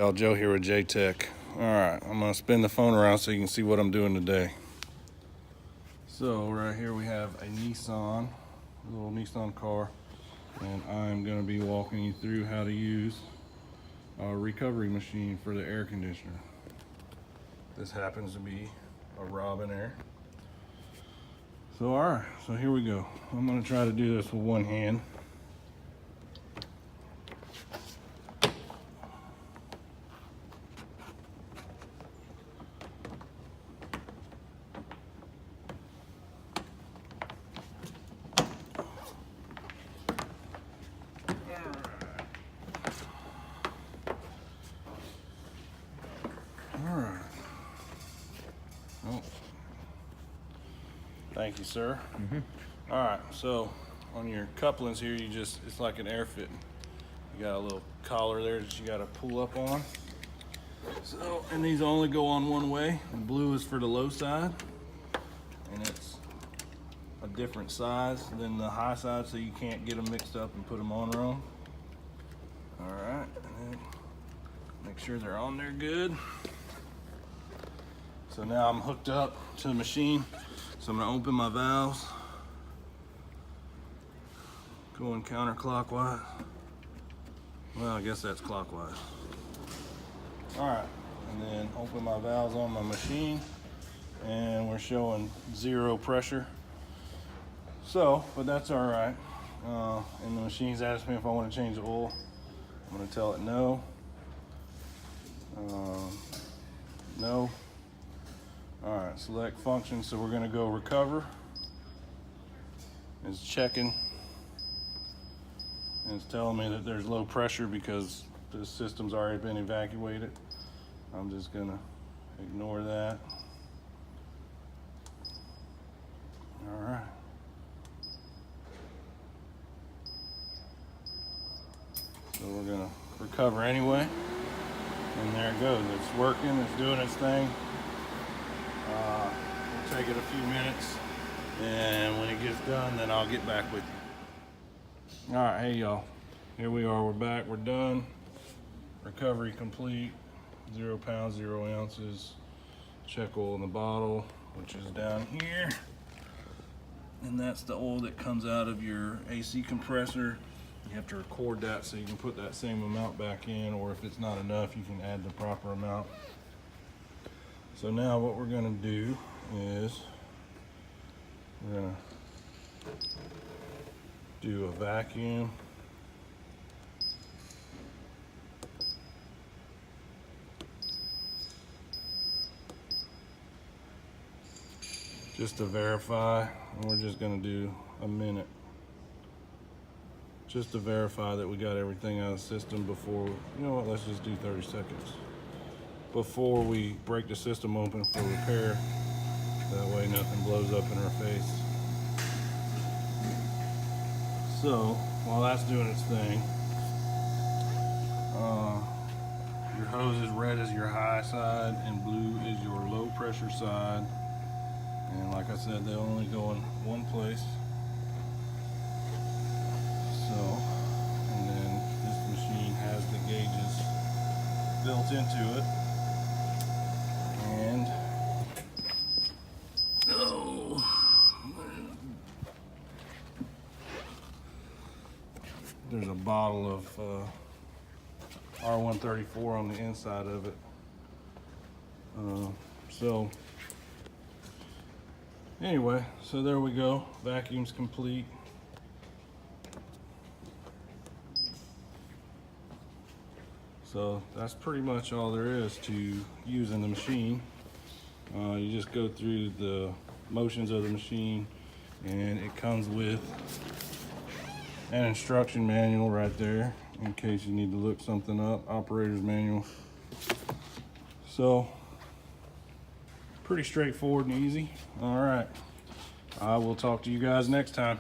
Y'all, Joe here with J-Tech. Alright, I'm going to spin the phone around so you can see what I'm doing today. So right here we have a little Nissan car, and I'm going to be walking you through how to use a recovery machine for the air conditioner. This happens to be a Robinair. So alright, so here we go. I'm going to try to do this with one hand. Alright. Oh. Thank you, sir. Alright, so on your couplings here, it's like an air fitting. You got a little collar there that you got to pull up on. So, and these only go on one way. The blue is for the low side, and it's a different size than the high side, so you can't get them mixed up and put them on wrong. Alright, and then make sure they're on there good. So now I'm hooked up to the machine. So I'm gonna open my valves, going counterclockwise. Well, I guess that's clockwise. All right, and then open my valves on my machine, and we're showing 0 pressure. So, but that's all right. And the machine's asked me if I want to change the oil. I'm gonna tell it no. No. All right, select function. So we're gonna go recover. It's checking. And it's telling me that there's low pressure because the system's already been evacuated. I'm just gonna ignore that. All right. So we're gonna recover anyway. And there it goes, it's working, it's doing its thing. We'll take it a few minutes, and when it gets done, then I'll get back with you. All right, hey y'all, here we are, we're back, we're done. Recovery complete, 0 pounds, 0 ounces. Check oil in the bottle, which is down here. And that's the oil that comes out of your AC compressor. You have to record that so you can put that same amount back in, or if it's not enough, you can add the proper amount. So now what we're gonna do is we're gonna do a vacuum. Just to verify, and we're just gonna do a minute. Just to verify that we got everything out of the system before, you know what, let's just do 30 seconds. Before we break the system open for repair. That way nothing blows up in our face. So, while that's doing its thing, your hose is red is your high side and blue is your low pressure side. And like I said, they only go in one place. So, and then this machine has the gauges built into it. And there's a bottle of R134 on the inside of it. So anyway, so there we go. Vacuum's complete. So that's pretty much all there is to using the machine. You just go through the motions of the machine, and it comes with an instruction manual right there in case you need to look something up, operator's manual. So pretty straightforward and easy. All right, I will talk to you guys next time.